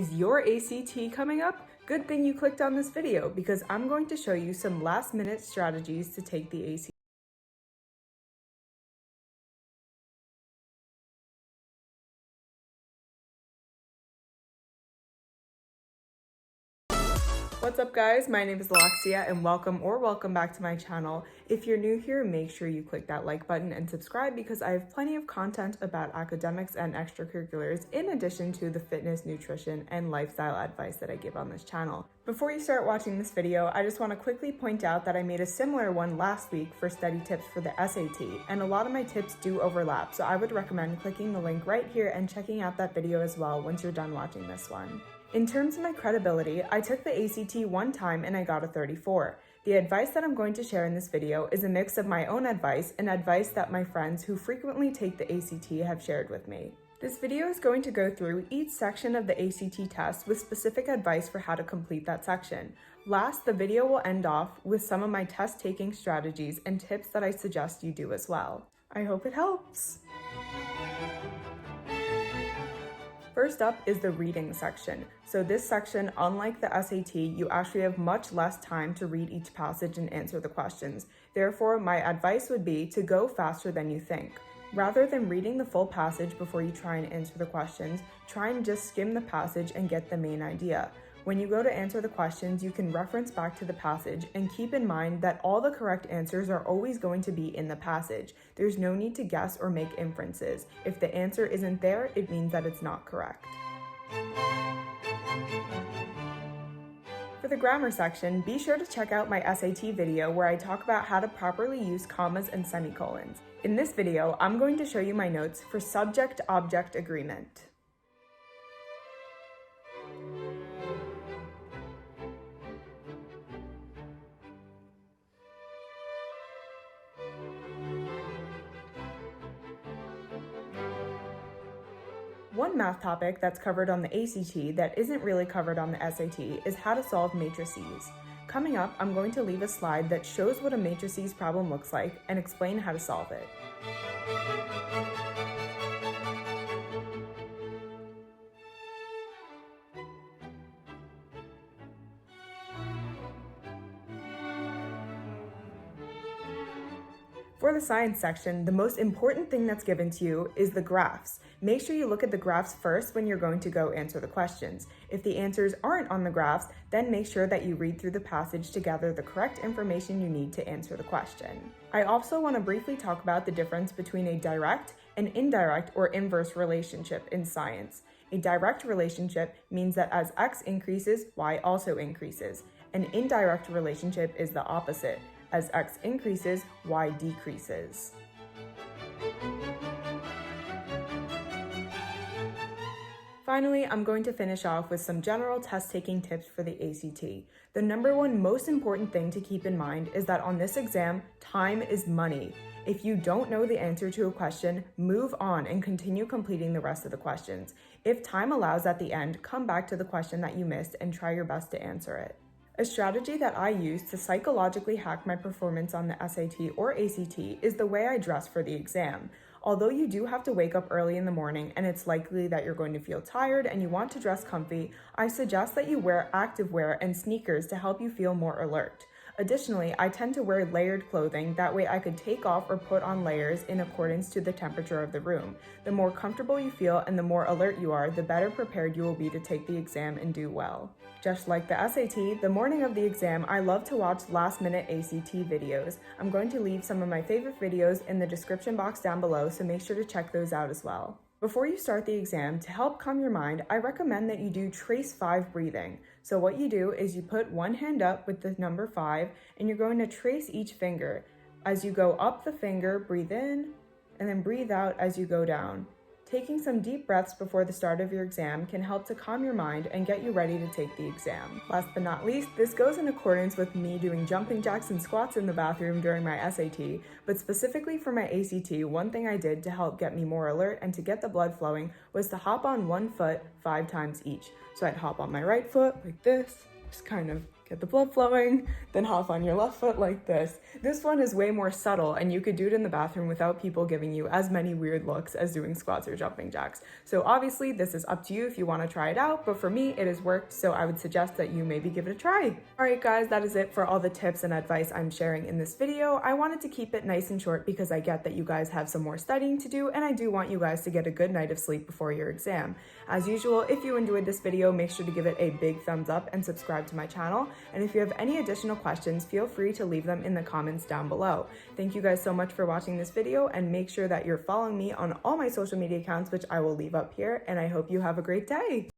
Is your ACT coming up? Good thing you clicked on this video because I'm going to show you some last-minute strategies to take the ACT. What's up guys, my name is Alexia and welcome back to my channel. If you're new here, make sure you click that like button and subscribe because I have plenty of content about academics and extracurriculars in addition to the fitness, nutrition, and lifestyle advice that I give on this channel. Before you start watching this video, I just want to quickly point out that I made a similar one last week for study tips for the SAT, and a lot of my tips do overlap, so I would recommend clicking the link right here and checking out that video as well once you're done watching this one. In terms of my credibility, I took the ACT one time and I got a 34. The advice that I'm going to share in this video is a mix of my own advice and advice that my friends who frequently take the ACT have shared with me. This video is going to go through each section of the ACT test with specific advice for how to complete that section. Last, the video will end off with some of my test-taking strategies and tips that I suggest you do as well. I hope it helps! First up is the reading section. So this section, unlike the SAT, you actually have much less time to read each passage and answer the questions. Therefore, my advice would be to go faster than you think. Rather than reading the full passage before you try and answer the questions, try and just skim the passage and get the main idea. When you go to answer the questions, you can reference back to the passage and keep in mind that all the correct answers are always going to be in the passage. There's no need to guess or make inferences. If the answer isn't there, it means that it's not correct. For the grammar section, be sure to check out my SAT video where I talk about how to properly use commas and semicolons. In this video, I'm going to show you my notes for subject-object agreement. One math topic that's covered on the ACT that isn't really covered on the SAT is how to solve matrices. Coming up, I'm going to leave a slide that shows what a matrices problem looks like and explain how to solve it. For the science section, the most important thing that's given to you is the graphs. Make sure you look at the graphs first when you're going to go answer the questions. If the answers aren't on the graphs, then make sure that you read through the passage to gather the correct information you need to answer the question. I also want to briefly talk about the difference between a direct and indirect or inverse relationship in science. A direct relationship means that as x increases, y also increases. An indirect relationship is the opposite. As x increases, y decreases. Finally, I'm going to finish off with some general test-taking tips for the ACT. The number one most important thing to keep in mind is that on this exam, time is money. If you don't know the answer to a question, move on and continue completing the rest of the questions. If time allows at the end, come back to the question that you missed and try your best to answer it. A strategy that I use to psychologically hack my performance on the SAT or ACT is the way I dress for the exam. Although you do have to wake up early in the morning and it's likely that you're going to feel tired and you want to dress comfy, I suggest that you wear activewear and sneakers to help you feel more alert. Additionally, I tend to wear layered clothing, that way I could take off or put on layers in accordance to the temperature of the room. The more comfortable you feel and the more alert you are, the better prepared you will be to take the exam and do well. Just like the SAT, the morning of the exam, I love to watch last-minute ACT videos. I'm going to leave some of my favorite videos in the description box down below, so make sure to check those out as well. Before you start the exam, to help calm your mind, I recommend that you do trace 5 breathing. So what you do is you put one hand up with the number 5, and you're going to trace each finger. As you go up the finger, breathe in, and then breathe out as you go down. Taking some deep breaths before the start of your exam can help to calm your mind and get you ready to take the exam. Last but not least, this goes in accordance with me doing jumping jacks and squats in the bathroom during my SAT, but specifically for my ACT, one thing I did to help get me more alert and to get the blood flowing was to hop on one foot 5 times each. So I'd hop on my right foot like this, just kind of get the blood flowing, then hop on your left foot like this. This one is way more subtle, and you could do it in the bathroom without people giving you as many weird looks as doing squats or jumping jacks. So obviously this is up to you if you want to try it out, but for me it has worked, so I would suggest that you maybe give it a try. Alright guys, that is it for all the tips and advice I'm sharing in this video. I wanted to keep it nice and short because I get that you guys have some more studying to do, and I do want you guys to get a good night of sleep before your exam. As usual, if you enjoyed this video, make sure to give it a big thumbs up and subscribe to my channel. And if you have any additional questions, feel free to leave them in the comments down below. Thank you guys so much for watching this video, and make sure that you're following me on all my social media accounts, which I will leave up here, and I hope you have a great day.